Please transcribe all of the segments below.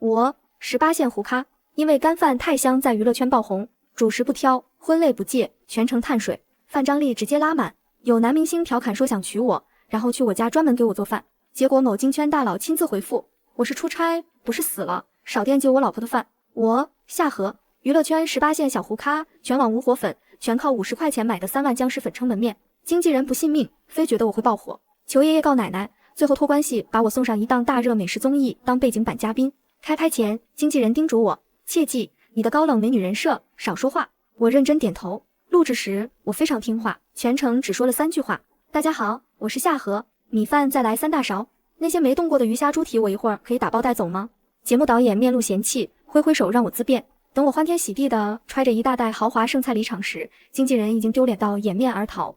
我18线胡咖，因为干饭太香，在娱乐圈爆红，主食不挑，荤类不戒，全程碳水，饭张力直接拉满。有男明星调侃说想娶我，然后去我家专门给我做饭，结果某金圈大佬亲自回复：我是出差，不是死了，少惦记我老婆的饭。我夏荷，娱乐圈18线小胡咖，全网无火粉，全靠50块钱买的3万僵尸粉撑门面。经纪人不信命，非觉得我会爆火，求爷爷告奶奶，最后托关系把我送上一档大热美食综艺当背景板嘉宾。开拍前，经纪人叮嘱我，切记你的高冷美女人设，少说话。我认真点头。录制时我非常听话，全程只说了3句话：大家好，我是夏荷，米饭再来3大勺，那些没动过的鱼虾猪蹄我一会儿可以打包带走吗？节目导演面露嫌弃，挥挥手让我自便。等我欢天喜地的揣着一大袋豪华剩菜离场时，经纪人已经丢脸到掩面而逃。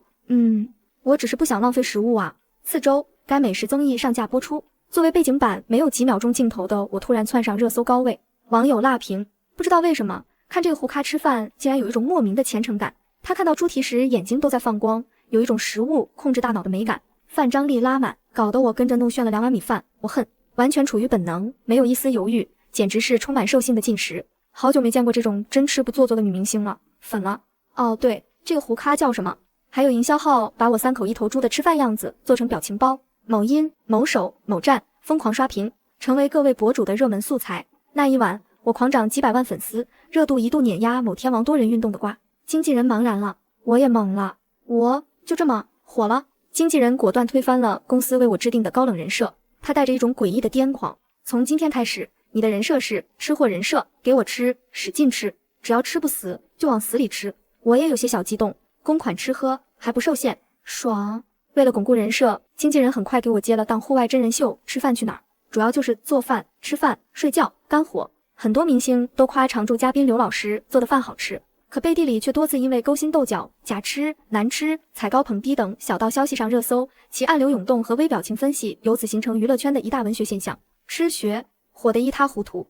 我只是不想浪费食物啊。次周，该美食综艺上架播出，作为背景板没有几秒钟镜头的我突然窜上热搜高位，网友辣评：不知道为什么看这个胡咖吃饭竟然有一种莫名的虔诚感。他看到猪蹄时眼睛都在放光，有一种食物控制大脑的美感。饭张力拉满，搞得我跟着弄炫了2碗米饭。我恨，完全处于本能，没有一丝犹豫，简直是充满兽性的进食。好久没见过这种真吃不做作的女明星了，粉了。哦对，这个胡咖叫什么？还有营销号把我3口1头猪的吃饭样子做成表情包，某音、某手、某站疯狂刷屏，成为各位博主的热门素材。那一晚，我狂涨几百万粉丝，热度一度碾压某天王多人运动的瓜。经纪人茫然了，我也懵了，我就这么火了？经纪人果断推翻了公司为我制定的高冷人设，他带着一种诡异的癫狂：从今天开始，你的人设是吃货人设，给我吃，使劲吃，只要吃不死就往死里吃。我也有些小激动，公款吃喝还不受限，爽。为了巩固人设，经纪人很快给我接了档户外真人秀《吃饭去哪儿》，主要就是做饭、吃饭、睡觉，干活。很多明星都夸常驻嘉宾刘老师做的饭好吃，可背地里却多次因为勾心斗角、假吃、难吃、踩高捧低等小道消息上热搜，其暗流涌动和微表情分析由此形成娱乐圈的一大文学现象。吃学火得一塌糊涂。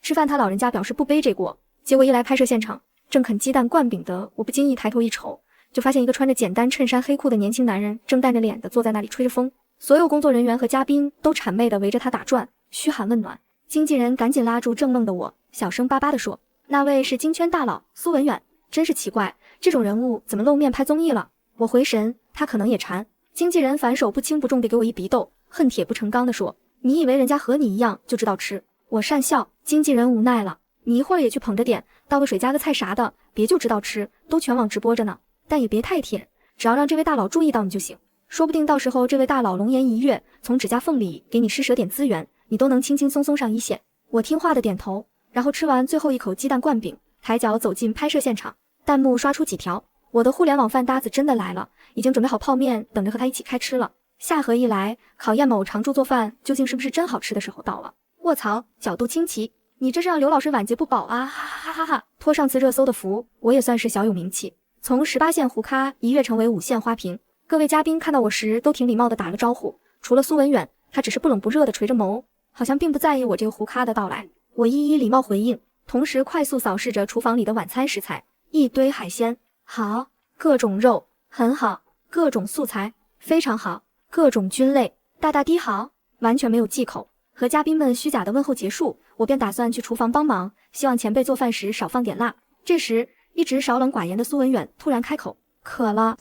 吃饭他老人家表示不背这锅，结果一来拍摄现场，正啃鸡蛋灌饼的我不经意抬头一瞅，就发现一个穿着简单衬衫黑裤的年轻男人正淡着脸的坐在那里吹着风，所有工作人员和嘉宾都谄媚的围着他打转，嘘寒问暖。经纪人赶紧拉住正愣的我，小声巴巴地说：那位是金圈大佬苏文远，真是奇怪，这种人物怎么露面拍综艺了？我回神，他可能也馋。经纪人反手不轻不重地给我一鼻窦，恨铁不成钢地说：你以为人家和你一样就知道吃？我讪笑，经纪人无奈了，你一会儿也去捧着点，倒个水加个菜啥的，别就知道吃，都全网直播着呢。但也别太舔，只要让这位大佬注意到你就行，说不定到时候这位大佬龙颜一跃，从指甲缝里给你施舍点资源，你都能轻轻松松上一线。我听话的点头，然后吃完最后一口鸡蛋灌饼，抬脚走进拍摄现场。弹幕刷出几条：我的互联网饭搭子真的来了，已经准备好泡面，等着和他一起开吃了。夏荷一来，考验某常驻做饭究竟是不是真好吃的时候到了。卧槽，角度清奇，你这是让刘老师晚节不保啊！哈哈哈哈！托上次热搜的福，我也算是小有名气，从18线胡咖一跃成为5线花瓶。各位嘉宾看到我时都挺礼貌的打了招呼，除了苏文远，他只是不冷不热的垂着眸，好像并不在意我这个胡咖的到来。我一一礼貌回应，同时快速扫视着厨房里的晚餐食材，一堆海鲜，好；各种肉，很好；各种素材，非常好；各种菌类，大大滴好，完全没有忌口。和嘉宾们虚假的问候结束，我便打算去厨房帮忙，希望前辈做饭时少放点辣。这时，一直少冷寡言的苏文远突然开口：渴了。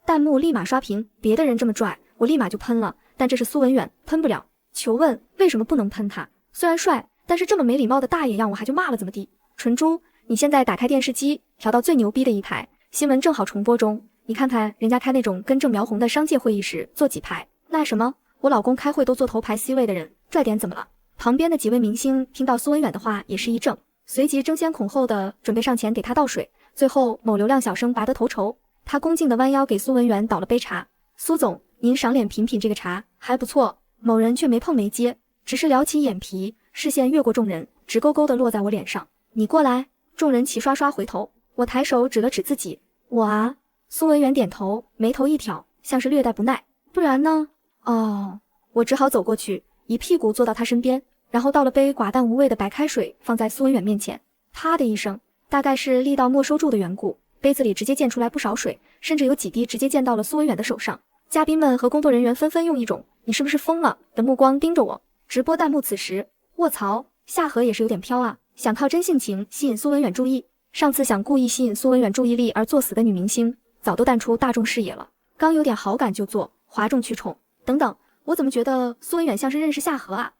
弹幕立马刷屏，别的人这么拽，我立马就喷了，但这是苏文远，喷不了。求问为什么不能喷他？虽然帅，但是这么没礼貌的大爷样我还就骂了怎么地？纯猪，你现在打开电视机，调到最牛逼的一台，新闻正好重播中，你看看人家开那种根正苗红的商界会议时坐几排，那什么，我老公开会都坐头排 C 位的人，拽点怎么了？旁边的几位明星听到苏文远的话也是一怔，随即争先恐后的准备上前给他倒水。最后某流量小生拔得头筹，他恭敬地弯腰给苏文远倒了杯茶。苏总，您赏脸品品这个茶，还不错。某人却没碰没接，只是撩起眼皮，视线越过众人，直勾勾地落在我脸上。你过来。众人齐刷刷回头，我抬手指了指自己，我啊。苏文远点头，眉头一挑，像是略带不耐。不然呢？哦，我只好走过去，一屁股坐到他身边，然后倒了杯寡淡无味的白开水放在苏文远面前。啪的一声，大概是力道没收住的缘故，杯子里直接溅出来不少水，甚至有几滴直接溅到了苏文远的手上。嘉宾们和工作人员纷纷用一种“你是不是疯了”的目光盯着我。直播弹幕此时，卧槽，夏荷也是有点飘啊，想靠真性情吸引苏文远注意。上次想故意吸引苏文远注意力而作死的女明星，早都淡出大众视野了。刚有点好感就做，哗众取宠。等等，我怎么觉得苏文远像是认识夏荷啊？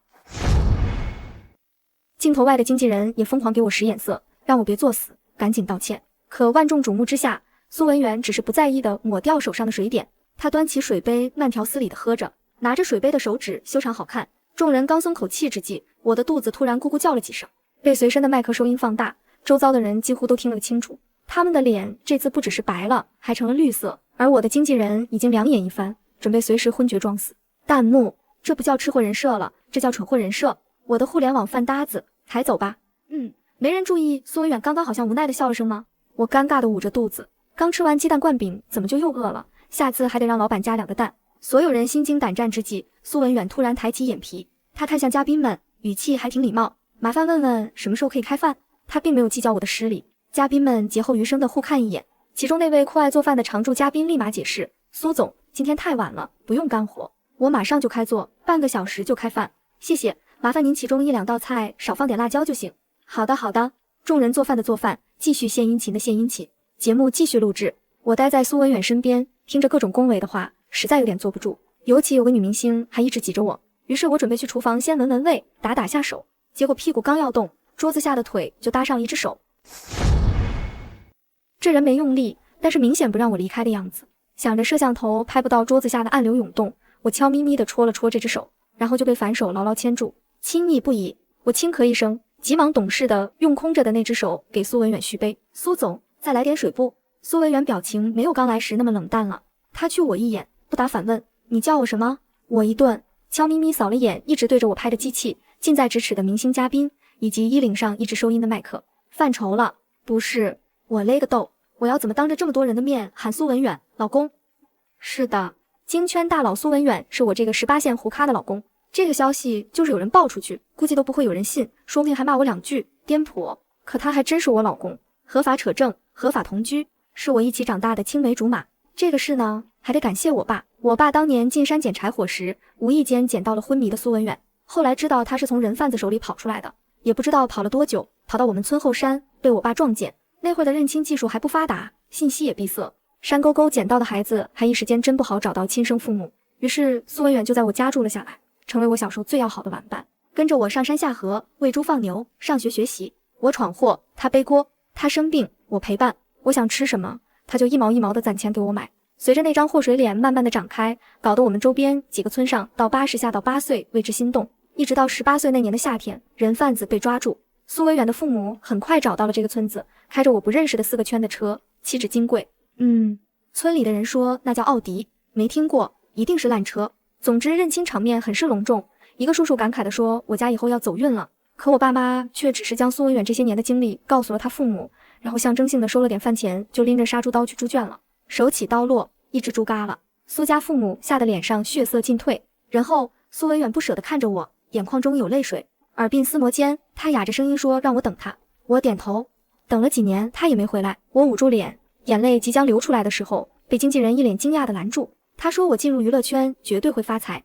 镜头外的经纪人也疯狂给我使眼色，让我别作死，赶紧道歉。可万众瞩目之下，苏文远只是不在意地抹掉手上的水点，他端起水杯慢条斯理地喝着，拿着水杯的手指修长好看。众人刚松口气之际，我的肚子突然咕咕叫了几声，被随身的麦克收音放大，周遭的人几乎都听了清楚。他们的脸这次不只是白了，还成了绿色，而我的经纪人已经两眼一翻，准备随时昏厥撞死。弹幕，这不叫吃货人设了，这叫蠢货人设。我的互联网饭搭子，抬走吧。没人注意苏文远刚刚好像无奈的笑了声吗？我尴尬的捂着肚子，刚吃完鸡蛋灌饼，怎么就又饿了？下次还得让老板加2个蛋。所有人心惊胆战之际，苏文远突然抬起眼皮，他看向嘉宾们，语气还挺礼貌，麻烦问问什么时候可以开饭。他并没有计较我的失礼。嘉宾们劫后余生的互看一眼，其中那位酷爱做饭的常驻嘉宾立马解释，苏总，今天太晚了，不用干活，我马上就开做，半个小时就开饭。谢谢，麻烦您其中1、2道菜少放点辣椒就行。好的好的。众人做饭的做饭，继续献殷勤的献殷勤。节目继续录制，我待在苏文远身边，听着各种恭维的话，实在有点坐不住。尤其有个女明星还一直挤着我，于是我准备去厨房先闻闻味，打下手。结果屁股刚要动，桌子下的腿就搭上一只手。这人没用力，但是明显不让我离开的样子。想着摄像头拍不到桌子下的暗流涌动，我悄咪咪地戳了戳这只手，然后就被反手牢牢牵住，亲昵不已。我轻咳一声，急忙懂事的用空着的那只手给苏文远续杯。苏总，再来点水不？苏文远表情没有刚来时那么冷淡了，他去我一眼，不答反问，你叫我什么？我一顿，悄咪咪扫了眼一直对着我拍的机器，近在咫尺的明星嘉宾，以及衣领上一直收音的麦克。犯愁了？不是，我勒个豆，我要怎么当着这么多人的面喊苏文远老公？是的，京圈大佬苏文远是我这个18线胡咖的老公。这个消息就是有人爆出去，估计都不会有人信，说不定还骂我2句颠簸。可他还真是我老公，合法扯证，合法同居，是我一起长大的青梅竹马。这个事呢，还得感谢我爸。我爸当年进山捡柴火时，无意间捡到了昏迷的苏文远，后来知道他是从人贩子手里跑出来的，也不知道跑了多久，跑到我们村后山，被我爸撞见。那会儿的认亲技术还不发达，信息也闭塞，山沟沟捡到的孩子还一时间真不好找到亲生父母。于是苏文远就在我家住了下来，成为我小时候最要好的玩伴，跟着我上山下河，喂猪放牛，上学学习。我闯祸，他背锅；他生病，我陪伴。我想吃什么，他就一毛一毛的攒钱给我买。随着那张祸水脸慢慢的展开，搞得我们周边几个村上到80下到8岁为之心动。一直到18岁那年的夏天，人贩子被抓住，苏文远的父母很快找到了这个村子，开着我不认识的4个圈的车，岂止金贵，村里的人说那叫奥迪，没听过，一定是烂车。总之认亲场面很是隆重，一个叔叔感慨地说我家以后要走运了。可我爸妈却只是将苏文远这些年的经历告诉了他父母，然后象征性的收了点饭钱，就拎着杀猪刀去猪圈了。手起刀落，一只猪嘎了。苏家父母吓得脸上血色尽退，然后苏文远不舍得看着我，眼眶中有泪水，耳鬓厮磨间，他哑着声音说让我等他。我点头，等了几年他也没回来。我捂住脸，眼泪即将流出来的时候，被经纪人一脸惊讶的拦住。他说我进入娱乐圈绝对会发财。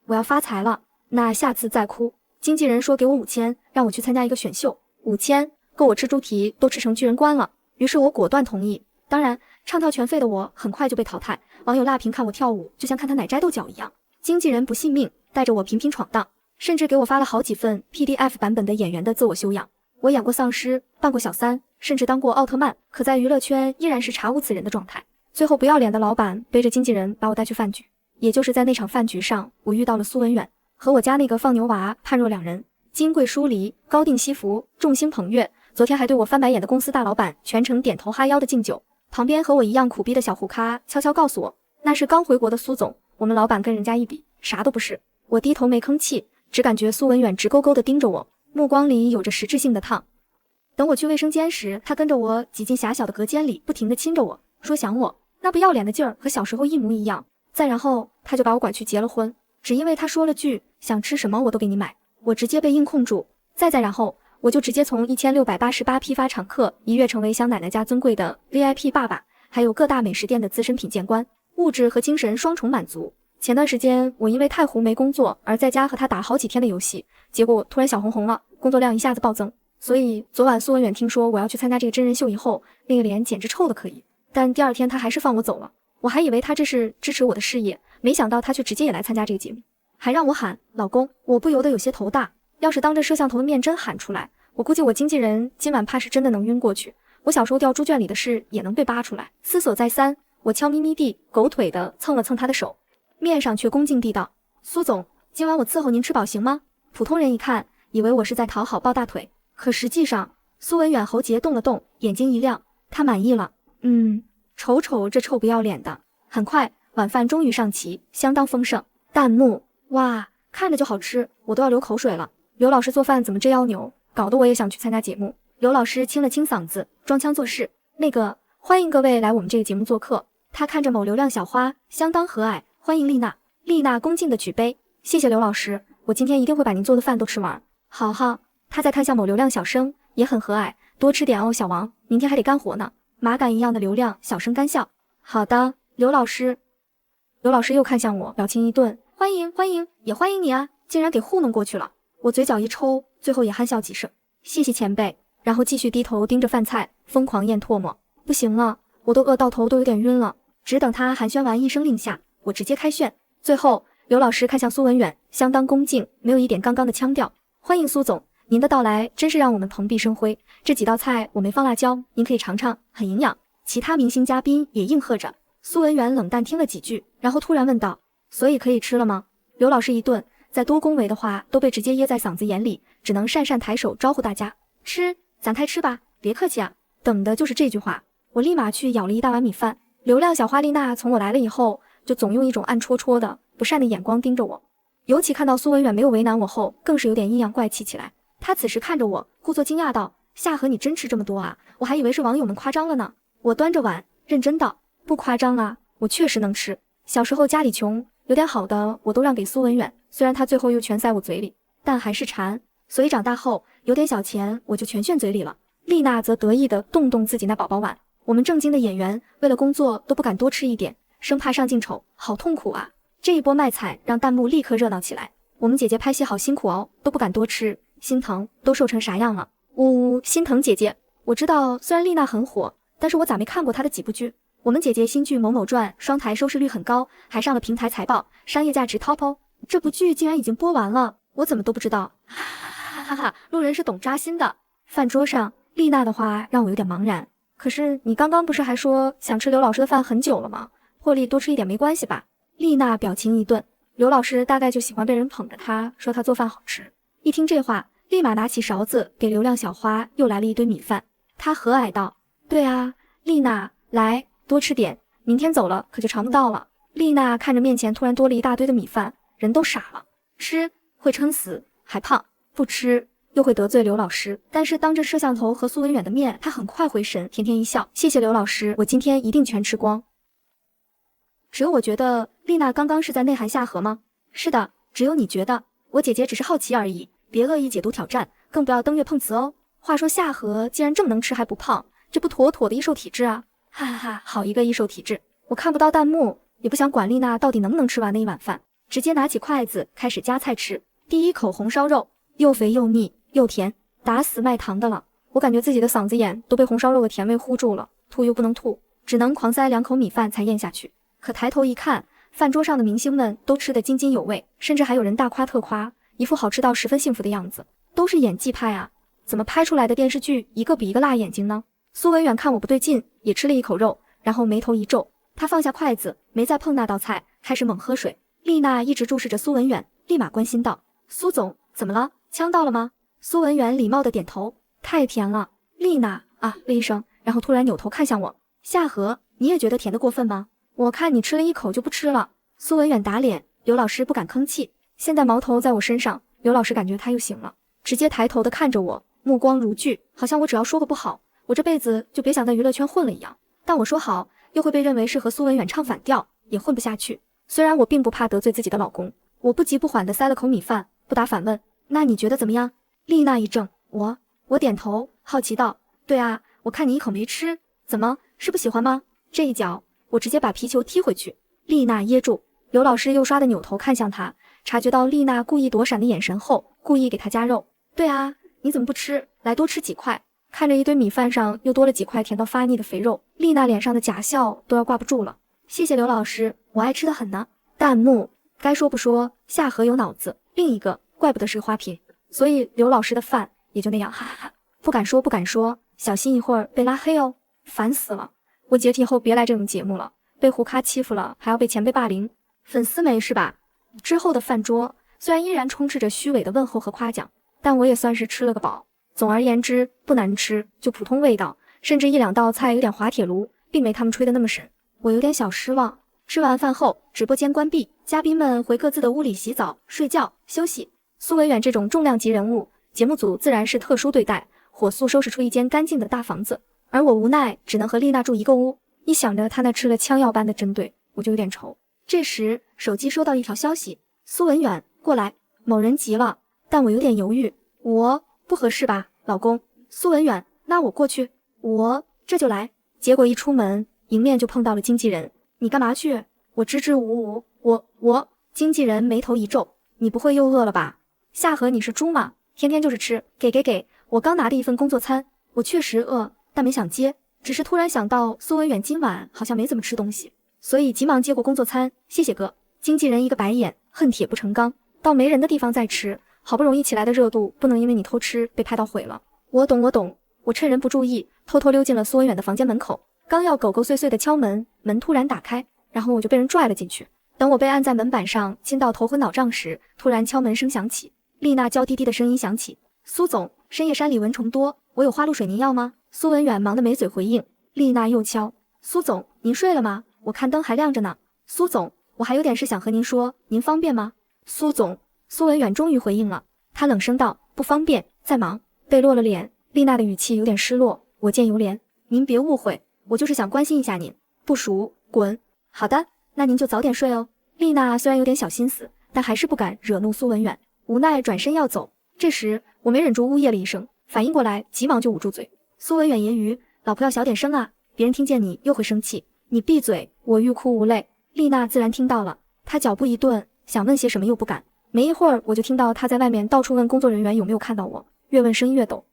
我要发财了，那下次再哭。经纪人说给我5000，让我去参加一个选秀，5000够我吃猪蹄都吃成巨人观了。于是我果断同意。当然唱跳全废的我很快就被淘汰，网友辣评看我跳舞就像看他奶摘豆角一样。经纪人不信命，带着我频频闯荡，甚至给我发了好几份 PDF 版本的演员的自我修养。我演过丧尸，扮过小三，甚至当过奥特曼，可在娱乐圈依然是查无此人的状态。最后不要脸的老板背着经纪人把我带去饭局，也就是在那场饭局上，我遇到了苏文远和我家那个放牛娃判若两人。金贵疏离，高定西服，众星捧月，昨天还对我翻白眼的公司大老板全程点头哈腰的敬酒。旁边和我一样苦逼的小胡咖悄悄告诉我，那是刚回国的苏总，我们老板跟人家一比啥都不是。我低头没吭气，只感觉苏文远直勾勾地盯着我，目光里有着实质性的烫。等我去卫生间时，他跟着我挤进狭小的隔间里，不停地亲着我，说想我，那不要脸的劲儿和小时候一模一样。再然后他就把我拐去结了婚，只因为他说了句想吃什么我都给你买，我直接被硬控住。再然后我就直接从1688批发常客一跃成为香奶奶家尊贵的 VIP 爸爸，还有各大美食店的资深品鉴官，物质和精神双重满足。前段时间我因为太糊没工作，而在家和他打好几天的游戏，结果突然小红红了，工作量一下子暴增。所以昨晚苏文远听说我要去参加这个真人秀以后，那个脸简直臭的可以。但第二天他还是放我走了，我还以为他这是支持我的事业，没想到他却直接也来参加这个节目，还让我喊老公，我不由得有些头大。要是当着摄像头的面真喊出来，我估计我经纪人今晚怕是真的能晕过去。我小时候掉猪圈里的事也能被扒出来。思索再三，我悄咪咪地狗腿地蹭了蹭他的手，面上却恭敬地道：苏总，今晚我伺候您吃饱行吗？普通人一看以为我是在讨好抱大腿，可实际上苏文远喉结动了动，眼睛一亮，他满意了。瞅瞅这臭不要脸的。很快晚饭终于上齐，相当丰盛。弹幕：哇，看着就好吃，我都要流口水了。刘老师做饭怎么这妖牛，搞得我也想去参加节目。刘老师清了清嗓子，装腔作势：那个，欢迎各位来我们这个节目做客。他看着某流量小花，相当和蔼，欢迎丽娜。丽娜恭敬地举杯，谢谢刘老师，我今天一定会把您做的饭都吃完。好好。他再看向某流量小生，也很和蔼，多吃点哦，小王，明天还得干活呢。马杆一样的流量小生干笑。好的，刘老师。刘老师又看向我，表情一顿，欢迎欢迎，也欢迎你啊，竟然给糊弄过去了。我嘴角一抽，最后也憨笑几声，谢谢前辈，然后继续低头盯着饭菜，疯狂咽唾沫。不行了，我都饿到头都有点晕了。只等他寒暄完一声令下，我直接开炫。最后刘老师看向苏文远，相当恭敬，没有一点刚刚的腔调。欢迎苏总，您的到来真是让我们蓬荜生辉。这几道菜我没放辣椒，您可以尝尝，很营养。其他明星嘉宾也应和着。苏文远冷淡听了几句，然后突然问道：所以可以吃了吗？刘老师一顿，再多恭维的话都被直接噎在嗓子眼里，只能讪讪抬手招呼大家吃，咱开吃吧，别客气啊。等的就是这句话，我立马去舀了一大碗米饭。流量小花丽娜从我来了以后，就总用一种暗戳戳的不善的眼光盯着我，尤其看到苏文远没有为难我后，更是有点阴阳怪气起来。他此时看着我，故作惊讶道：夏荷，你真吃这么多啊？我还以为是网友们夸张了呢。我端着碗认真道：不夸张啊，我确实能吃。小时候家里穷，有点好的我都让给苏文远，虽然他最后又全塞我嘴里，但还是馋。所以长大后有点小钱我就全炫嘴里了。丽娜则得意地动动自己那宝宝碗。我们正经的演员为了工作都不敢多吃一点，生怕上镜丑，好痛苦啊。这一波卖惨让弹幕立刻热闹起来。我们姐姐拍戏好辛苦哦，都不敢多吃，心疼，都瘦成啥样了。呜呜，心疼姐姐。我知道虽然丽娜很火，但是我咋没看过她的几部剧？我们姐姐新剧《某某传》双台收视率很高，还上了平台财报，商业价值 top 哦。这部剧竟然已经播完了，我怎么都不知道。哈哈哈，路人是懂扎心的。饭桌上丽娜的话让我有点茫然。可是你刚刚不是还说想吃刘老师的饭很久了吗？破例多吃一点没关系吧？丽娜表情一顿，刘老师大概就喜欢被人捧着他，说他做饭好吃。一听这话，立马拿起勺子给流量小花又来了一堆米饭。他和蔼道：对啊，丽娜，来多吃点，明天走了可就尝不到了。丽娜看着面前突然多了一大堆的米饭，人都傻了。吃会撑死还胖，不吃又会得罪刘老师。但是当着摄像头和苏文远的面，他很快回神，甜甜一笑，谢谢刘老师，我今天一定全吃光。只有我觉得丽娜刚刚是在内涵夏荷吗？是的，只有你觉得，我姐姐只是好奇而已，别恶意解读挑战，更不要登月碰瓷哦。话说夏荷既然这么能吃还不胖，这不妥妥的易瘦体质啊！哈哈哈，好一个易瘦体质！我看不到弹幕，也不想管丽娜到底能不能吃完那一碗饭，直接拿起筷子开始夹菜吃。第一口红烧肉，又肥又腻又甜，打死卖糖的了。我感觉自己的嗓子眼都被红烧肉的甜味糊住了，吐又不能吐，只能狂塞2口米饭才咽下去。可抬头一看，饭桌上的明星们都吃得津津有味，甚至还有人大夸特夸，一副好吃到十分幸福的样子。都是演技派啊，怎么拍出来的电视剧一个比一个辣眼睛呢？苏文远看我不对劲，也吃了一口肉，然后眉头一皱，他放下筷子，没再碰那道菜，开始猛喝水。丽娜一直注视着苏文远，立马关心道：苏总，怎么了？呛到了吗？苏文远礼貌地点头，太甜了。丽娜啊了一声，然后突然扭头看向我：夏荷，你也觉得甜得过分吗？我看你吃了一口就不吃了。苏文远打脸，刘老师不敢吭气，现在矛头在我身上。刘老师感觉他又醒了，直接抬头的看着我，目光如炬，好像我只要说个不好，我这辈子就别想在娱乐圈混了一样。但我说好，又会被认为是和苏文远唱反调，也混不下去。虽然我并不怕得罪自己的老公，我不急不缓的塞了口米饭，不答反问：那你觉得怎么样？丽娜一怔，我点头，好奇道：对啊，我看你一口没吃，怎么是不喜欢吗？这一脚我直接把皮球踢回去。丽娜噎住，刘老师又刷的扭头看向他，察觉到丽娜故意躲闪的眼神后，故意给她加肉。对啊，你怎么不吃？来多吃几块。看着一堆米饭上又多了几块甜到发腻的肥肉，丽娜脸上的假笑都要挂不住了。谢谢刘老师，我爱吃的很呢。弹幕该说不说，夏荷有脑子，另一个怪不得是个花瓶，所以刘老师的饭也就那样，哈哈哈。不敢说不敢说，小心一会儿被拉黑哦，烦死了。我解体后别来这种节目了，被胡咖欺负了还要被前辈霸凌，粉丝没是吧？之后的饭桌虽然依然充斥着虚伪的问候和夸奖，但我也算是吃了个饱。总而言之，不难吃，就普通味道，甚至一两道菜有点滑铁卢，并没他们吹得那么神，我有点小失望。吃完饭后，直播间关闭，嘉宾们回各自的屋里洗澡、睡觉、休息。苏文远这种重量级人物，节目组自然是特殊对待，火速收拾出一间干净的大房子，而我无奈只能和丽娜住一个屋。一想着她那吃了枪药般的针对，我就有点愁。这时，手机收到一条消息：苏文远，过来。某人急了，但我有点犹豫，我不合适吧，老公。苏文远，那我过去，我这就来。结果一出门，迎面就碰到了经纪人。你干嘛去？我支支吾吾，我。经纪人眉头一皱，你不会又饿了吧？夏荷，你是猪吗？天天就是吃，给，我刚拿的一份工作餐，我确实饿，但没想接，只是突然想到苏文远今晚好像没怎么吃东西，所以急忙接过工作餐，谢谢哥。经纪人一个白眼，恨铁不成钢，到没人的地方再吃，好不容易起来的热度不能因为你偷吃被拍到毁了。我懂，我趁人不注意，偷偷溜进了苏文远的房间门口，刚要狗狗碎碎的敲门，门突然打开，然后我就被人拽了进去。等我被按在门板上亲到头昏脑胀时，突然敲门声响起，丽娜娇滴滴的声音响起：苏总，深夜山里蚊虫多，我有花露水您要吗？苏文远忙得没嘴回应。丽娜又敲：苏总，您睡了吗？我看灯还亮着呢。苏总，我还有点事想和您说，您方便吗？苏总，苏文远终于回应了，他冷声道：不方便，在忙。被落了脸，丽娜的语气有点失落。我见犹怜，您别误会，我就是想关心一下您。不熟，滚。好的，那您就早点睡哦。丽娜虽然有点小心思，但还是不敢惹怒苏文远，无奈转身要走。这时我没忍住呜咽了一声，反应过来，急忙就捂住嘴。苏文远揶揄：老婆要小点声啊，别人听见你又会生气。你闭嘴，我欲哭无泪。丽娜自然听到了，她脚步一顿，想问些什么又不敢。没一会儿，我就听到她在外面到处问工作人员有没有看到我，越问声越抖。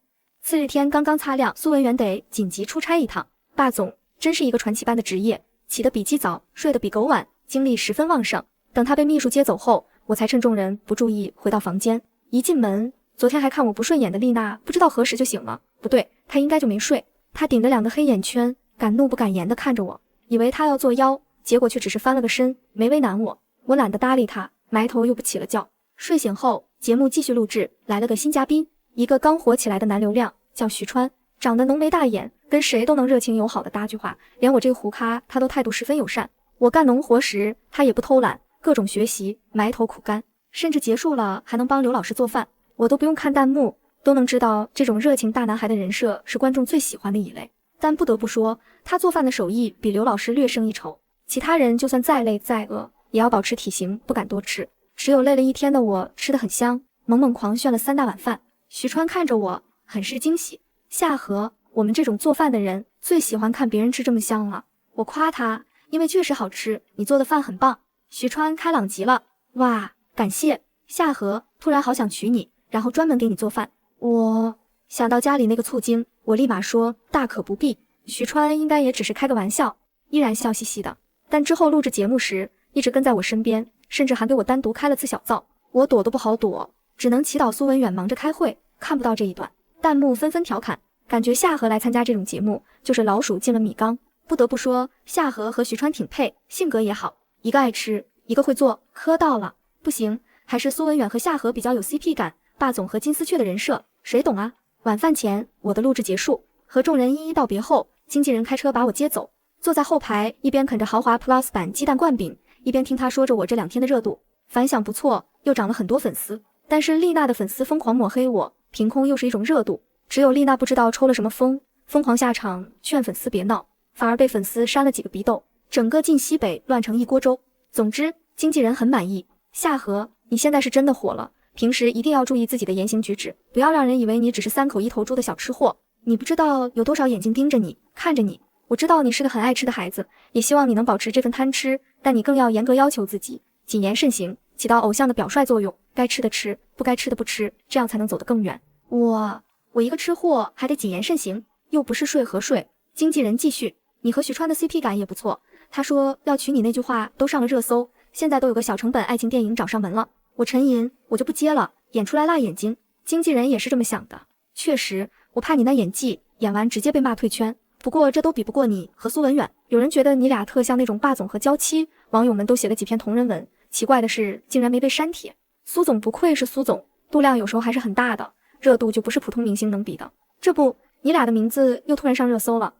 次日天刚刚擦亮，苏文远得紧急出差一趟。霸总真是一个传奇般的职业，起得比鸡早，睡得比狗晚，精力十分旺盛。等他被秘书接走后，我才趁众人不注意回到房间。一进门，昨天还看我不顺眼的丽娜不知道何时就醒了，不对，她应该就没睡。她顶着2个黑眼圈，敢怒不敢言地看着我，以为她要作妖，结果却只是翻了个身，没为难我。我懒得搭理她，埋头又不起了觉。睡醒后，节目继续录制，来了个新嘉宾，一个刚火起来的男流量，叫徐川，长得浓眉大眼，跟谁都能热情友好的搭句话，连我这个胡咖他都态度十分友善。我干农活时，他也不偷懒，各种学习，埋头苦干，甚至结束了还能帮刘老师做饭，我都不用看弹幕，都能知道这种热情大男孩的人设是观众最喜欢的一类。但不得不说，他做饭的手艺比刘老师略胜一筹。其他人就算再累再饿，也要保持体型，不敢多吃。只有累了一天的我吃得很香，猛猛狂炫了3大碗饭。徐川看着我，很是惊喜。夏荷，我们这种做饭的人最喜欢看别人吃这么香了。我夸他，因为确实好吃，你做的饭很棒。徐川开朗极了，哇，感谢。夏荷，突然好想娶你，然后专门给你做饭。我想到家里那个醋精，我立马说大可不必。徐川应该也只是开个玩笑，依然笑嘻嘻的。但之后录制节目时，一直跟在我身边，甚至还给我单独开了次小灶，我躲都不好躲，只能祈祷苏文远忙着开会，看不到这一段。弹幕纷纷调侃，感觉夏荷来参加这种节目就是老鼠进了米缸。不得不说，夏荷和徐川挺配，性格也好，一个爱吃，一个会做，磕到了。不行，还是苏文远和夏荷比较有 CP 感，霸总和金丝雀的人设谁懂啊？晚饭前，我的录制结束，和众人一一道别后，经纪人开车把我接走。坐在后排，一边啃着豪华 Plus 版鸡蛋灌饼，一边听他说着我这2天的热度，反响不错，又涨了很多粉丝。但是丽娜的粉丝疯狂抹黑我，凭空又是一种热度。只有丽娜不知道抽了什么风，疯狂下场劝粉丝别闹，反而被粉丝扇了几个鼻窦，整个晋西北乱成一锅粥。总之，经纪人很满意。夏荷，你现在是真的火了，平时一定要注意自己的言行举止，不要让人以为你只是3口1头猪的小吃货。你不知道有多少眼睛盯着你，看着你。我知道你是个很爱吃的孩子，也希望你能保持这份贪吃，但你更要严格要求自己，谨言慎行，起到偶像的表率作用，该吃的吃，不该吃的不吃，这样才能走得更远。我一个吃货还得谨言慎行，又不是睡和睡。经纪人继续，你和许川的 CP 感也不错，他说要娶你那句话都上了热搜，现在都有个小成本爱情电影找上门了。我沉吟，我就不接了，演出来辣眼睛。经纪人也是这么想的，确实，我怕你那演技，演完直接被骂退圈。不过这都比不过你和苏文远，有人觉得你俩特像那种霸总和娇妻，网友们都写了几篇同人文。奇怪的是，竟然没被删帖。苏总不愧是苏总，度量有时候还是很大的，热度就不是普通明星能比的。这不，你俩的名字又突然上热搜了。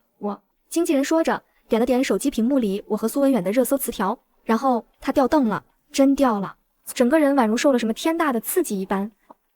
经纪人说着，点了点手机屏幕里我和苏文远的热搜词条，然后他掉凳了，真掉了，整个人宛如受了什么天大的刺激一般。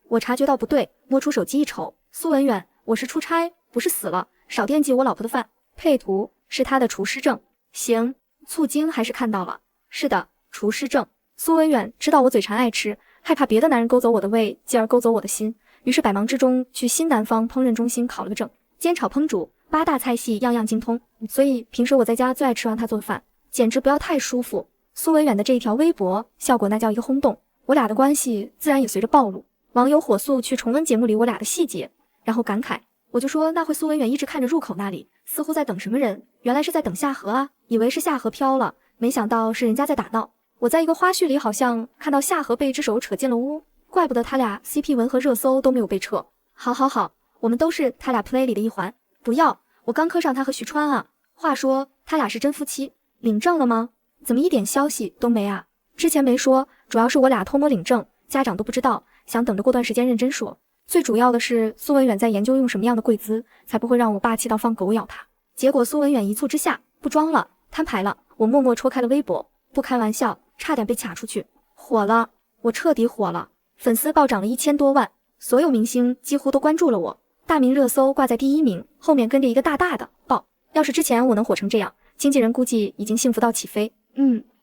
我察觉到不对，摸出手机一瞅，苏文远，我是出差，不是死了，少惦记我老婆的饭。配图是他的厨师证，行，醋精还是看到了，是的，厨师证。苏文远知道我嘴馋爱吃，害怕别的男人勾走我的胃，继而勾走我的心，于是百忙之中去新南方烹饪中心考了个证，煎炒烹煮8大菜系样样精通，所以平时我在家最爱吃完他做的饭，简直不要太舒服。苏文远的这一条微博效果那叫一个轰动，我俩的关系自然也随着暴露，网友火速去重温节目里我俩的细节，然后感慨，我就说那会苏文远一直看着入口那里，似乎在等什么人，原来是在等夏荷啊，以为是夏荷飘了，没想到是人家在打闹。我在一个花絮里好像看到夏荷被一只手扯进了屋，怪不得他俩 CP 文和热搜都没有被撤。好，我们都是他俩 play 里的一环。不要，我刚磕上他和徐川啊。话说他俩是真夫妻，领证了吗？怎么一点消息都没啊？之前没说，主要是我俩偷摸领证，家长都不知道，想等着过段时间认真说。最主要的是苏文远在研究用什么样的跪姿，才不会让我霸气到放狗咬他。结果苏文远一促之下不装了，摊牌了。我默默戳开了微博，不开玩笑，差点被卡出去。火了，我彻底火了，粉丝暴涨了1000多万，所有明星几乎都关注了我，大名热搜挂在第1名，后面跟着一个大大的爆。要是之前我能火成这样，经纪人估计已经幸福到起飞。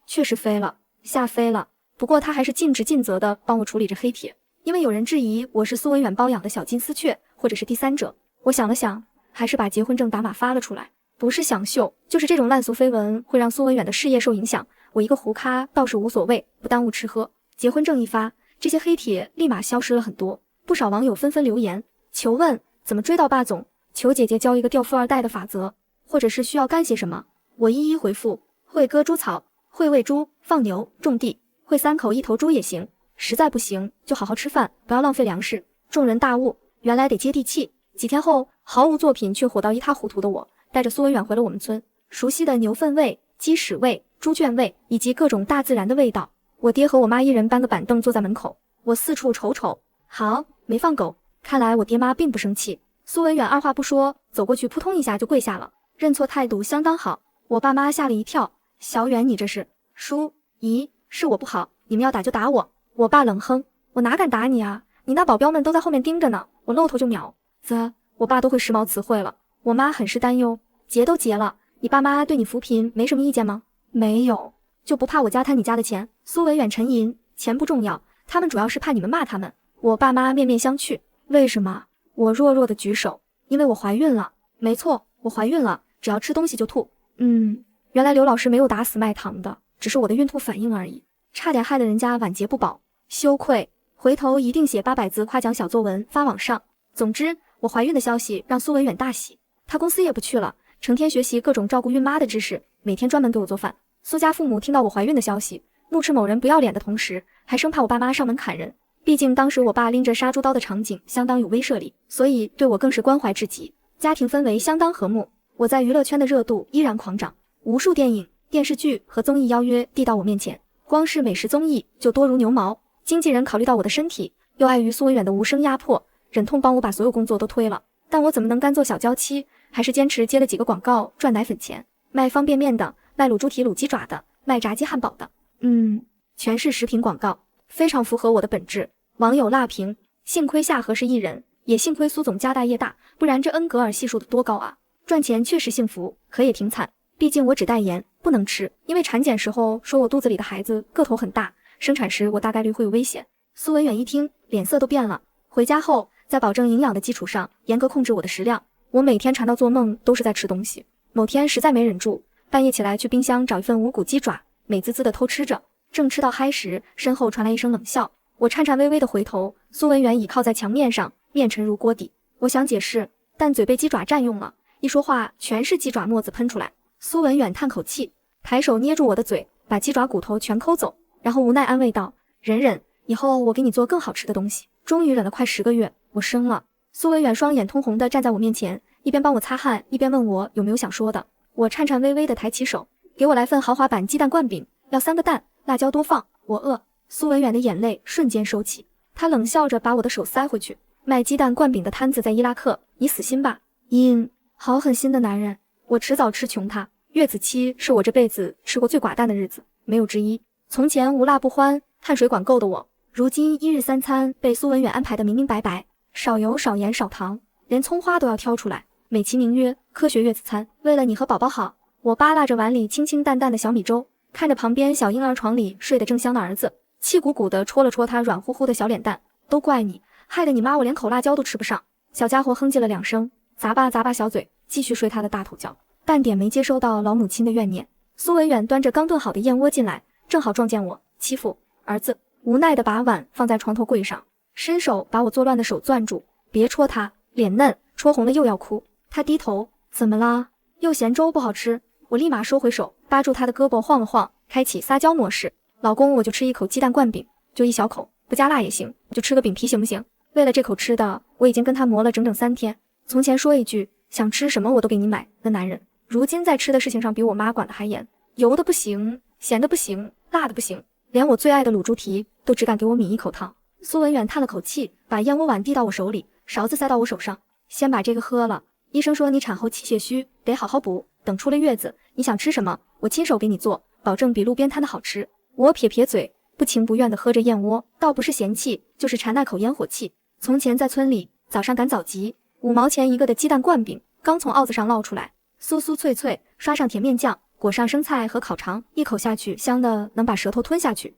确实飞了，吓飞了。不过他还是尽职尽责的帮我处理着黑帖，因为有人质疑我是苏文远包养的小金丝雀，或者是第三者。我想了想，还是把结婚证打码发了出来。不是想秀，就是这种烂俗绯闻会让苏文远的事业受影响。我一个胡咖倒是无所谓，不耽误吃喝。结婚证一发，这些黑帖立马消失了很多，不少网友纷纷留言求问怎么追到霸总，求姐姐教一个钓富二代的法则，或者是需要干些什么。我一一回复，会割猪草，会喂猪、放牛、种地，会3口1头猪也行，实在不行就好好吃饭，不要浪费粮食。众人大悟，原来得接地气。几天后，毫无作品却火到一塌糊涂的我，带着苏文远回了我们村，熟悉的牛粪味、鸡屎味、猪圈味以及各种大自然的味道。我爹和我妈一人搬个板凳坐在门口，我四处瞅，好，没放狗。看来我爹妈并不生气。苏文远二话不说，走过去扑通一下就跪下了，认错态度相当好。我爸妈吓了一跳，小远你这是？叔姨，是我不好，你们要打就打我。我爸冷哼，我哪敢打你啊，你那保镖们都在后面盯着呢，我露头就秒。我爸都会时髦词汇了。我妈很是担忧，结都结了，你爸妈对你扶贫没什么意见吗？没有，就不怕我家贪你家的钱？苏文远沉吟，钱不重要，他们主要是怕你们骂他们。我爸妈面面相觑，为什么？我弱弱的举手，因为我怀孕了。没错，我怀孕了，只要吃东西就吐。原来刘老师没有打死卖糖的，只是我的孕吐反应而已，差点害得人家晚节不保，羞愧，回头一定写800字夸奖小作文发网上。总之，我怀孕的消息让苏文远大喜，他公司也不去了，成天学习各种照顾孕妈的知识，每天专门给我做饭。苏家父母听到我怀孕的消息，怒斥某人不要脸的同时，还生怕我爸妈上门砍人。毕竟当时我爸拎着杀猪刀的场景相当有威慑力，所以对我更是关怀至极，家庭氛围相当和睦。我在娱乐圈的热度依然狂涨，无数电影、电视剧和综艺邀约递到我面前，光是美食综艺就多如牛毛。经纪人考虑到我的身体，又碍于苏文远的无声压迫，忍痛帮我把所有工作都推了。但我怎么能甘做小娇妻，还是坚持接了几个广告赚奶粉钱，卖方便面的，卖卤猪蹄、卤鸡爪的，卖炸鸡汉堡的，全是食品广告，非常符合我的本质。网友辣评，幸亏夏荷是艺人，也幸亏苏总家大业大，不然这恩格尔系数得多高啊！赚钱确实幸福，可也挺惨，毕竟我只代言，不能吃，因为产检时候说我肚子里的孩子个头很大，生产时我大概率会有危险。苏文远一听，脸色都变了。回家后，在保证营养的基础上，严格控制我的食量。我每天馋到做梦都是在吃东西。某天实在没忍住，半夜起来去冰箱找一份无骨鸡爪，美滋滋的偷吃着。正吃到嗨时，身后传来一声冷笑。我颤颤巍巍地回头，苏文远倚靠在墙面上，面沉如锅底。我想解释，但嘴被鸡爪占用了，一说话全是鸡爪沫子喷出来。苏文远叹口气，抬手捏住我的嘴，把鸡爪骨头全抠走，然后无奈安慰道：“忍忍，以后我给你做更好吃的东西。”终于忍了快10个月，我生了。苏文远双眼通红地站在我面前，一边帮我擦汗，一边问我有没有想说的。我颤颤巍巍地抬起手，给我来份豪华版鸡蛋灌饼，要3个蛋，辣椒多放，我饿。苏文远的眼泪瞬间收起，他冷笑着把我的手塞回去。卖鸡蛋灌饼的摊子在伊拉克，你死心吧，好狠心的男人，我迟早吃穷他。月子期是我这辈子吃过最寡淡的日子，没有之一。从前无辣不欢，碳水管够的我，如今1日3餐被苏文远安排的明明白白，少油少盐少糖，连葱花都要挑出来，美其名曰科学月子餐。为了你和宝宝好，我扒拉着碗里清清淡淡的小米粥，看着旁边小婴儿床里睡得正香的儿子，气鼓鼓地戳了戳他软乎乎的小脸蛋。都怪你，害得你妈我连口辣椒都吃不上。小家伙哼唧了2声，咂巴小嘴，继续睡他的大头觉，半点没接收到老母亲的怨念。苏文远端着刚炖好的燕窝进来，正好撞见我欺负儿子，无奈地把碗放在床头柜上，伸手把我作乱的手攥住，别戳他，脸嫩，戳红了又要哭。他低头，怎么啦？又嫌粥不好吃？我立马收回手，扒住他的胳膊晃了晃，开启撒娇模式。老公，我就吃一口鸡蛋灌饼，就一小口，不加辣也行，我就吃个饼皮行不行？为了这口吃的，我已经跟他磨了整整3天。从前说一句想吃什么我都给你买的男人，如今在吃的事情上比我妈管得还严，油的不行，咸的不行，辣的不行，连我最爱的卤猪蹄都只敢给我抿一口汤。苏文远叹了口气，把燕窝碗递到我手里，勺子塞到我手上，先把这个喝了。医生说你产后气血虚，得好好补，等出了月子，你想吃什么，我亲手给你做，保证比路边摊的好吃。我撇撇嘴，不情不愿地喝着燕窝，倒不是嫌弃，就是馋那口烟火气。从前在村里，早上赶早集，5毛钱一个的鸡蛋灌饼刚从鏊子上捞出来，酥酥脆脆，刷上甜面酱，裹上生菜和烤肠，一口下去香的能把舌头吞下去。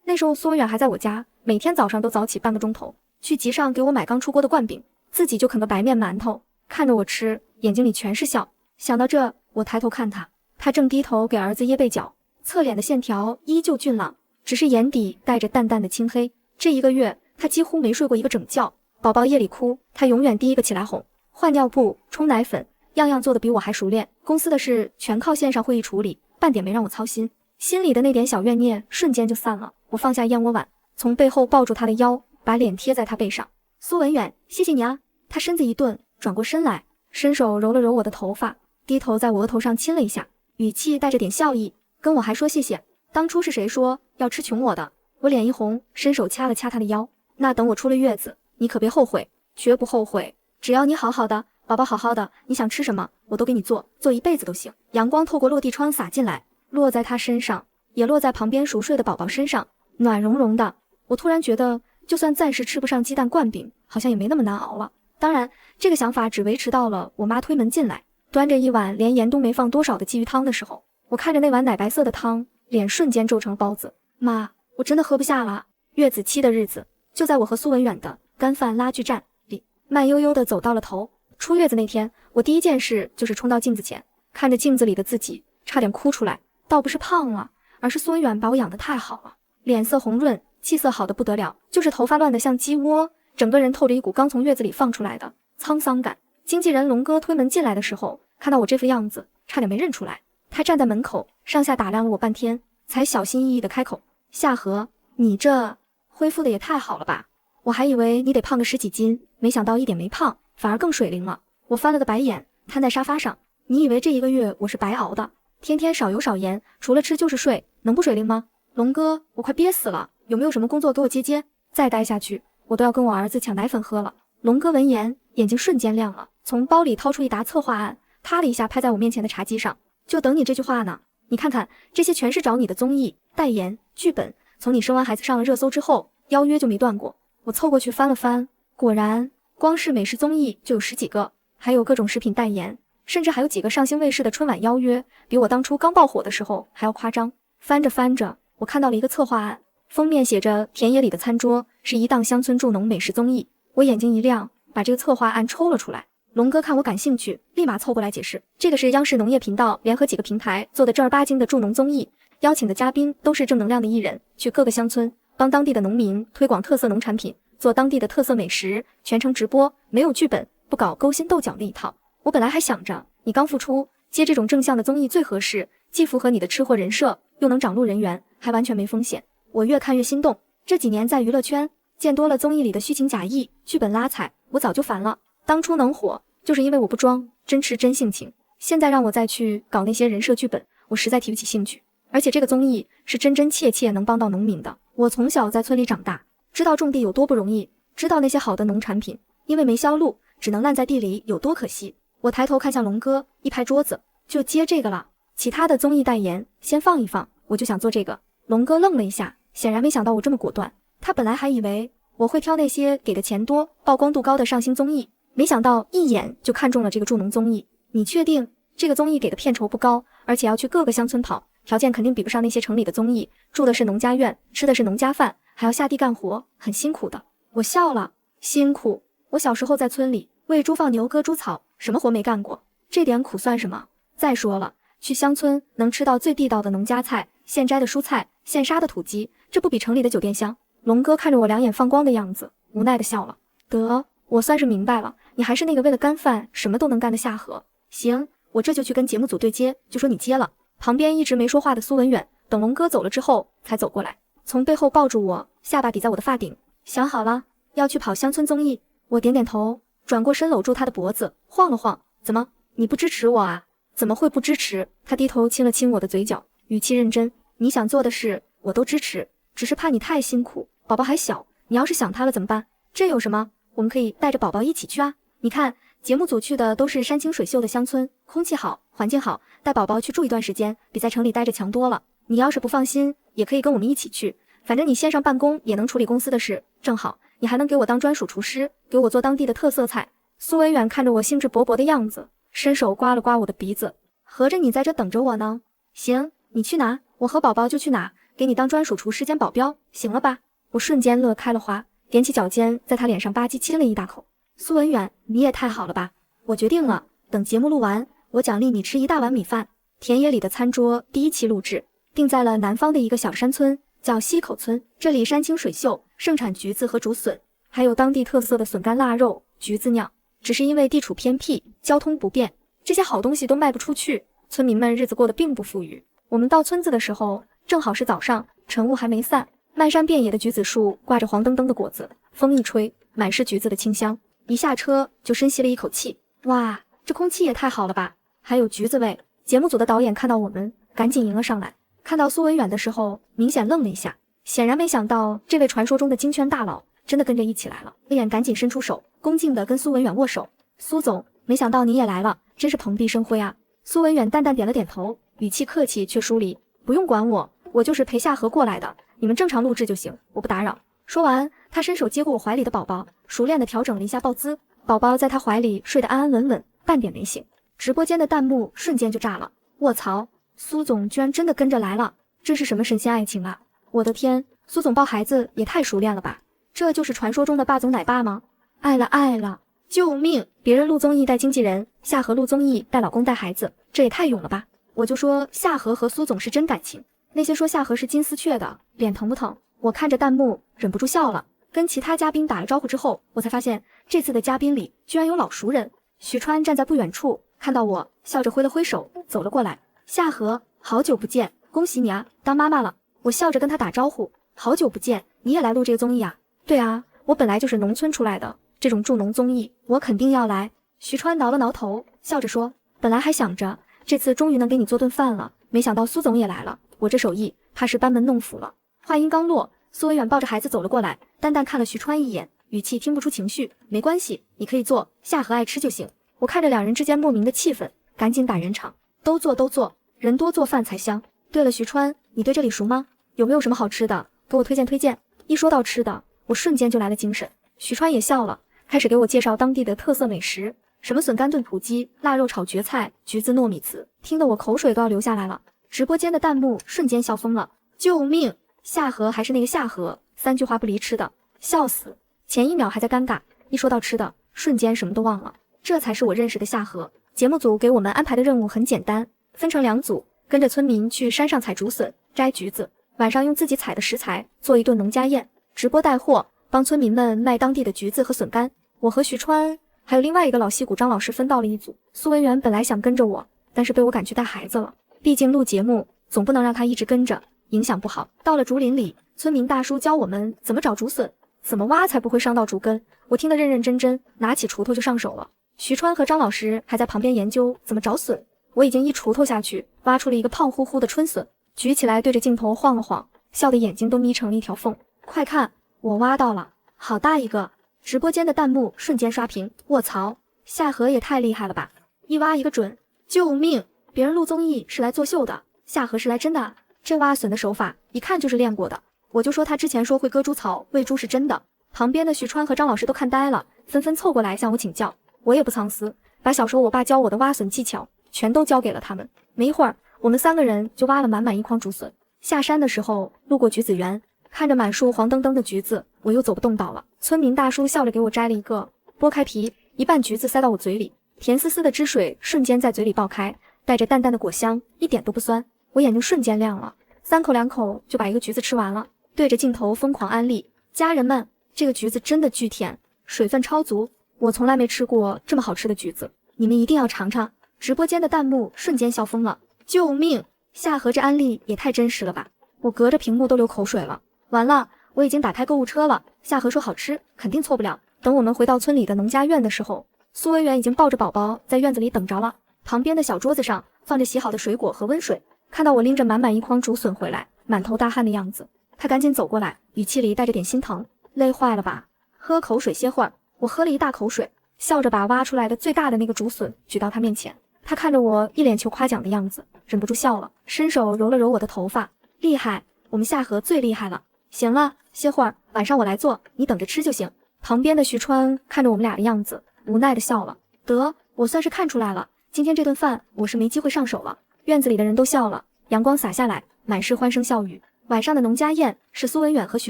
那时候苏文远还在我家，每天早上都早起半个钟头去集上给我买刚出锅的灌饼，自己就啃个白面馒头，看着我吃，眼睛里全是笑。想到这，我抬头看他，他正低头给儿子掖被角，侧脸的线条依旧俊朗，只是眼底带着淡淡的青黑。这1个月他几乎没睡过一个整觉，宝宝夜里哭，他永远第一个起来哄，换尿布，冲奶粉，样样做得比我还熟练。公司的事全靠线上会议处理，半点没让我操心，心里的那点小怨念瞬间就散了。我放下燕窝碗，从背后抱住他的腰，把脸贴在他背上。苏文远，谢谢你啊。他身子一顿，转过身来，伸手揉了揉我的头发，低头在我额头上亲了一下，语气带着点笑意，跟我还说谢谢。当初是谁说要吃穷我的？我脸一红，伸手掐了掐他的腰。那等我出了月子，你可别后悔。绝不后悔，只要你好好的，宝宝好好的，你想吃什么我都给你做，做一辈子都行。阳光透过落地窗洒进来，落在他身上，也落在旁边熟睡的宝宝身上，暖融融的。我突然觉得，就算暂时吃不上鸡蛋灌饼，好像也没那么难熬了。当然，这个想法只维持到了我妈推门进来，端着一碗连盐都没放多少的鲫鱼汤的时候。我看着那碗奶白色的汤，脸瞬间皱成包子。妈，我真的喝不下了。月子期的日子，就在我和苏文远的干饭拉锯战里，慢悠悠地走到了头。出月子那天，我第一件事就是冲到镜子前，看着镜子里的自己，差点哭出来。倒不是胖了，而是苏文远把我养得太好了，脸色红润，气色好得不得了，就是头发乱得像鸡窝，整个人透着一股刚从月子里放出来的沧桑感。经纪人龙哥推门进来的时候，看到我这副样子，差点没认出来。他站在门口，上下打量了我半天，才小心翼翼地开口：夏荷，你这恢复的也太好了吧，我还以为你得胖个10几斤，没想到一点没胖，反而更水灵了。我翻了个白眼，瘫在沙发上。你以为这1个月我是白熬的，天天少油少盐，除了吃就是睡，能不水灵吗？龙哥，我快憋死了，有没有什么工作给我接接？再待下去，我都要跟我儿子抢奶粉喝了。龙哥闻言，眼睛瞬间亮了，从包里掏出一沓策划案，啪的一下拍在我面前的茶几上。就等你这句话呢，你看看，这些全是找你的综艺、代言、剧本，从你生完孩子上了热搜之后，邀约就没断过。我凑过去翻了翻，果然光是美食综艺就有10几个，还有各种食品代言，甚至还有几个上星卫视的春晚邀约，比我当初刚爆火的时候还要夸张。翻着翻着，我看到了一个策划案，封面写着田野里的餐桌，是一档乡村助农美食综艺。我眼睛一亮，把这个策划案抽了出来。龙哥看我感兴趣，立马凑过来解释，这个是央视农业频道联合几个平台做的正儿八经的助农综艺，邀请的嘉宾都是正能量的艺人，去各个乡村帮当地的农民推广特色农产品，做当地的特色美食，全程直播，没有剧本，不搞勾心斗角那一套。我本来还想着，你刚复出，接这种正向的综艺最合适，既符合你的吃货人设，又能长路人缘，还完全没风险。我越看越心动。这几年在娱乐圈见多了综艺里的虚情假意、剧本拉踩，我早就烦了。当初能火，就是因为我不装，真吃真性情。现在让我再去搞那些人设剧本，我实在提不起兴趣。而且这个综艺是真真切切能帮到农民的。我从小在村里长大，知道种地有多不容易，知道那些好的农产品因为没销路，只能烂在地里有多可惜。我抬头看向龙哥，一拍桌子，就接这个了。其他的综艺代言先放一放，我就想做这个。龙哥愣了一下，显然没想到我这么果断。他本来还以为我会挑那些给的钱多、曝光度高的上星综艺，没想到一眼就看中了这个助农综艺。你确定这个综艺给的片酬不高，而且要去各个乡村跑，条件肯定比不上那些城里的综艺，住的是农家院，吃的是农家饭，还要下地干活，很辛苦的。我笑了，辛苦？我小时候在村里喂猪放牛割猪草，什么活没干过，这点苦算什么？再说了，去乡村能吃到最地道的农家菜，现摘的蔬菜，现杀的土鸡，这不比城里的酒店香？龙哥看着我两眼放光的样子，无奈的笑了。得，我算是明白了，你还是那个为了干饭什么都能干的夏荷。行，我这就去跟节目组对接，就说你接了。旁边一直没说话的苏文远，等龙哥走了之后才走过来，从背后抱住我，下巴抵在我的发顶。想好了，要去跑乡村综艺。我点点头，转过身搂住他的脖子，晃了晃。怎么，你不支持我啊？怎么会不支持？他低头亲了亲我的嘴角，语气认真。你想做的事我都支持，只是怕你太辛苦，宝宝还小，你要是想他了怎么办？这有什么？我们可以带着宝宝一起去啊。你看，节目组去的都是山清水秀的乡村，空气好，环境好，带宝宝去住一段时间，比在城里待着强多了。你要是不放心，也可以跟我们一起去，反正你线上办公也能处理公司的事，正好你还能给我当专属厨师，给我做当地的特色菜。苏文远看着我兴致勃勃的样子，伸手刮了刮我的鼻子，合着你在这等着我呢？行，你去哪，我和宝宝就去哪，给你当专属厨师兼保镖，行了吧？我瞬间乐开了花，踮起脚尖在他脸上吧唧亲了一大口。苏文远，你也太好了吧！我决定了，等节目录完，我奖励你吃1大碗米饭。田野里的餐桌第一期录制定在了南方的一个小山村，叫溪口村。这里山清水秀，盛产橘子和竹笋，还有当地特色的笋干腊肉、橘子酿。只是因为地处偏僻，交通不便，这些好东西都卖不出去，村民们日子过得并不富裕。我们到村子的时候，正好是早上，晨雾还没散，漫山遍野的橘子树挂着黄澄澄的果子，风一吹，满是橘子的清香。一下车就深吸了一口气，哇，这空气也太好了吧，还有橘子味。节目组的导演看到我们，赶紧迎了上来。看到苏文远的时候，明显愣了一下，显然没想到这位传说中的金圈大佬真的跟着一起来了。导演赶紧伸出手，恭敬地跟苏文远握手。苏总，没想到你也来了，真是蓬荜生辉啊。苏文远淡淡点了点头，语气客气却疏离，不用管我，我就是陪夏荷过来的，你们正常录制就行，我不打扰。说完，他伸手接过我怀里的宝宝，熟练地调整了一下抱姿，宝宝在他怀里睡得安安稳稳，半点没醒。直播间的弹幕瞬间就炸了，卧槽，苏总居然真的跟着来了，这是什么神仙爱情啊！我的天，苏总抱孩子也太熟练了吧，这就是传说中的霸总奶爸吗？爱了爱了，救命！别人录综艺带经纪人，夏荷录综艺带老公带孩子，这也太勇了吧！我就说夏荷和苏总是真感情，那些说夏荷是金丝雀的，脸疼不疼？我看着弹幕忍不住笑了，跟其他嘉宾打了招呼之后，我才发现这次的嘉宾里居然有老熟人。许川站在不远处，看到我，笑着挥了挥手，走了过来。夏荷，好久不见，恭喜你啊，当妈妈了。我笑着跟他打招呼，好久不见，你也来录这个综艺啊？对啊，我本来就是农村出来的，这种助农综艺我肯定要来。许川挠了挠头，笑着说，本来还想着这次终于能给你做顿饭了，没想到苏总也来了，我这手艺怕是班门弄斧了。话音刚落，苏文远抱着孩子走了过来，淡淡看了徐川一眼，语气听不出情绪。没关系，你可以做，夏荷爱吃就行。我看着两人之间莫名的气氛，赶紧打圆场，都做都做，人多做饭才香。对了，徐川，你对这里熟吗？有没有什么好吃的，给我推荐推荐。一说到吃的，我瞬间就来了精神。徐川也笑了，开始给我介绍当地的特色美食，什么笋干炖土鸡、腊肉炒蕨菜、橘子糯米糍，听得我口水都要流下来了。直播间的弹幕瞬间笑疯了，救命！夏荷还是那个夏荷，3句话不离吃的，笑死！前一秒还在尴尬，一说到吃的，瞬间什么都忘了。这才是我认识的夏荷。节目组给我们安排的任务很简单，分成2组，跟着村民去山上采竹笋，摘橘子，晚上用自己采的食材做一顿农家宴，直播带货，帮村民们卖当地的橘子和笋干。我和徐川还有另外一个老戏骨张老师分到了一组。苏文元本来想跟着我，但是被我赶去带孩子了，毕竟录节目总不能让他一直跟着，影响不好。到了竹林里，村民大叔教我们怎么找竹笋，怎么挖才不会伤到竹根，我听得认认真真，拿起锄头就上手了。徐川和张老师还在旁边研究怎么找笋，我已经一锄头下去，挖出了一个胖乎乎的春笋，举起来对着镜头晃了晃，笑得眼睛都眯成了一条缝。快看，我挖到了，好大一个！直播间的弹幕瞬间刷屏，卧槽，夏荷也太厉害了吧，一挖一个准，救命！别人录综艺是来作秀的，夏荷是来真的。这挖笋的手法一看就是练过的，我就说他之前说会割猪草喂猪是真的。旁边的徐川和张老师都看呆了，纷纷凑过来向我请教。我也不藏私，把小时候我爸教我的挖笋技巧全都教给了他们。没一会儿，我们3个人就挖了满满一筐竹笋。下山的时候路过橘子园，看着满树黄澄澄的橘子，我又走不动道了。村民大叔笑着给我摘了一个，剥开皮，一半橘子塞到我嘴里，甜丝丝的汁水瞬间在嘴里爆开，带着淡淡的果香，一点都不酸。我眼睛瞬间亮了，3口2口就把一个橘子吃完了，对着镜头疯狂安利。家人们，这个橘子真的巨甜，水分超足，我从来没吃过这么好吃的橘子，你们一定要尝尝。直播间的弹幕瞬间笑疯了，救命！夏荷这安利也太真实了吧，我隔着屏幕都流口水了。完了，我已经打开购物车了，夏荷说好吃，肯定错不了。等我们回到村里的农家院的时候，苏文元已经抱着宝宝在院子里等着了，旁边的小桌子上放着洗好的水果和温水。看到我拎着满满一筐竹笋回来，满头大汗的样子，他赶紧走过来，语气里带着点心疼，累坏了吧？喝口水歇会儿。我喝了一大口水，笑着把挖出来的最大的那个竹笋举到他面前。他看着我一脸求夸奖的样子，忍不住笑了，伸手揉了揉我的头发，厉害，我们夏荷最厉害了。行了，歇会儿，晚上我来做，你等着吃就行。旁边的徐川看着我们俩的样子，无奈的笑了。得，我算是看出来了，今天这顿饭我是没机会上手了。院子里的人都笑了，阳光洒下来，满是欢声笑语。晚上的农家宴是苏文远和徐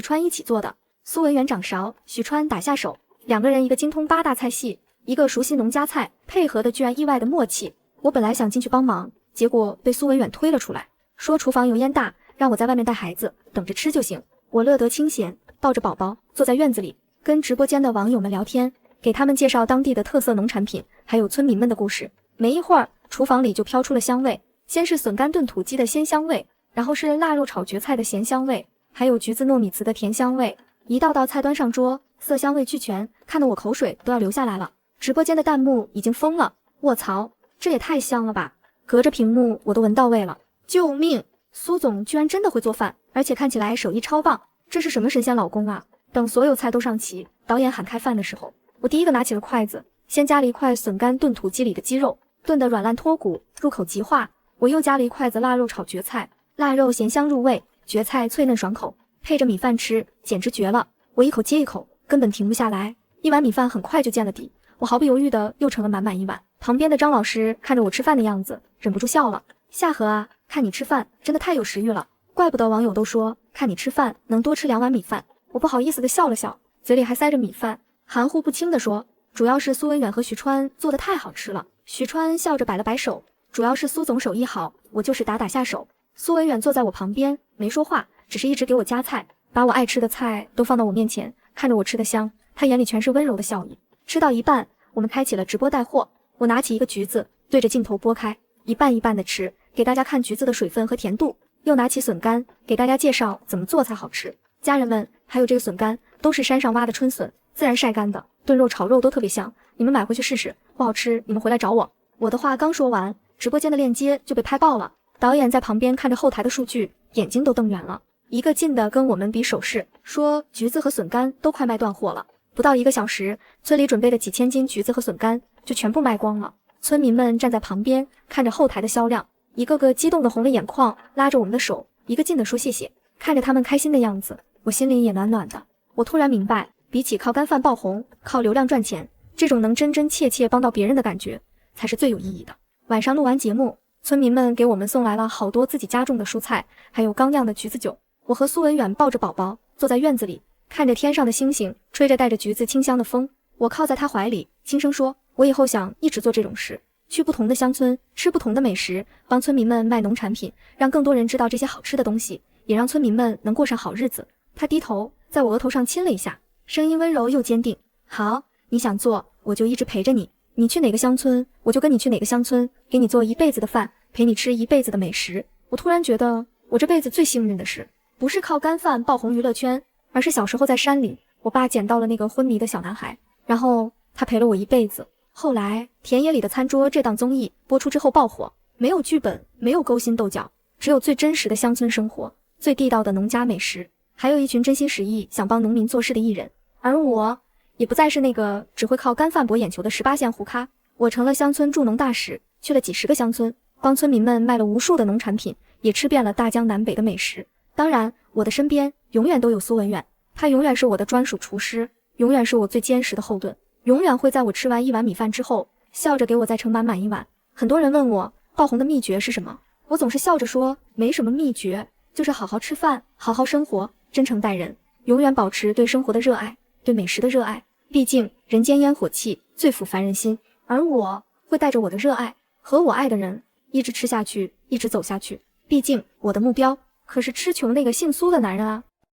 川一起做的，苏文远掌勺，徐川打下手，2个人一个精通8大菜系，一个熟悉农家菜，配合的居然意外的默契。我本来想进去帮忙，结果被苏文远推了出来，说厨房油烟大，让我在外面带孩子，等着吃就行。我乐得清闲，抱着宝宝坐在院子里，跟直播间的网友们聊天，给他们介绍当地的特色农产品，还有村民们的故事。没一会儿，厨房里就飘出了香味，先是笋干炖土鸡的鲜香味，然后是腊肉炒蕨菜的咸香味，还有橘子糯米糍的甜香味，一道道菜端上桌，色香味俱全，看得我口水都要流下来了。直播间的弹幕已经疯了，卧槽，这也太香了吧，隔着屏幕我都闻到味了，救命！苏总居然真的会做饭，而且看起来手艺超棒，这是什么神仙老公啊！等所有菜都上齐，导演喊开饭的时候，我第一个拿起了筷子，先夹了一块笋干炖土鸡里的鸡肉，炖得软烂脱骨，入口即化。我又夹了一筷子腊肉炒蕨菜，腊肉咸香入味，蕨菜脆嫩爽口，配着米饭吃简直绝了。我一口接一口，根本停不下来，一碗米饭很快就见了底，我毫不犹豫的又盛了满满一碗。旁边的张老师看着我吃饭的样子，忍不住笑了。夏荷啊，看你吃饭真的太有食欲了，怪不得网友都说看你吃饭能多吃2碗米饭。我不好意思的笑了笑，嘴里还塞着米饭，含糊不清的说，主要是苏文远和徐川做的太好吃了。徐川笑着摆了摆手，主要是苏总手艺好，我就是打下手。苏文远坐在我旁边没说话，只是一直给我夹菜，把我爱吃的菜都放到我面前，看着我吃的香，他眼里全是温柔的笑意。吃到一半，我们开启了直播带货，我拿起一个橘子对着镜头剥开，一半一半的吃，给大家看橘子的水分和甜度，又拿起笋干给大家介绍怎么做才好吃。家人们，还有这个笋干都是山上挖的春笋，自然晒干的，炖肉炒肉都特别香，你们买回去试试，不好吃你们回来找我。我的话刚说完，直播间的链接就被拍爆了，导演在旁边看着后台的数据，眼睛都瞪圆了，一个劲的跟我们比手势，说橘子和笋干都快卖断货了。不到1个小时，村里准备的几千斤橘子和笋干就全部卖光了。村民们站在旁边看着后台的销量，一个个激动的红了眼眶，拉着我们的手，一个劲的说谢谢。看着他们开心的样子，我心里也暖暖的。我突然明白，比起靠干饭爆红，靠流量赚钱，这种能真真切切帮到别人的感觉才是最有意义的。晚上录完节目，村民们给我们送来了好多自己家种的蔬菜，还有刚酿的橘子酒。我和苏文远抱着宝宝坐在院子里，看着天上的星星，吹着带着橘子清香的风。我靠在他怀里，轻声说，我以后想一直做这种事，去不同的乡村，吃不同的美食，帮村民们卖农产品，让更多人知道这些好吃的东西，也让村民们能过上好日子。他低头在我额头上亲了一下，声音温柔又坚定。好，你想做，我就一直陪着你。你去哪个乡村，我就跟你去哪个乡村，给你做一辈子的饭，陪你吃一辈子的美食。我突然觉得，我这辈子最幸运的事，不是靠干饭爆红娱乐圈，而是小时候在山里，我爸捡到了那个昏迷的小男孩，然后他陪了我一辈子。后来《田野里的餐桌》这档综艺播出之后爆火，没有剧本，没有勾心斗角，只有最真实的乡村生活，最地道的农家美食，还有一群真心实意想帮农民做事的艺人。而我也不再是那个只会靠干饭博眼球的18线胡咖，我成了乡村助农大使，去了几十个乡村，帮村民们卖了无数的农产品，也吃遍了大江南北的美食。当然，我的身边永远都有苏文远，他永远是我的专属厨师，永远是我最坚实的后盾，永远会在我吃完一碗米饭之后，笑着给我再盛满满一碗。很多人问我爆红的秘诀是什么，我总是笑着说，没什么秘诀，就是好好吃饭，好好生活，真诚待人，永远保持对生活的热爱，对美食的热爱。毕竟人间烟火气，最抚凡人心。而我会带着我的热爱和我爱的人一直吃下去，一直走下去。毕竟我的目标可是吃穷那个姓苏的男人啊。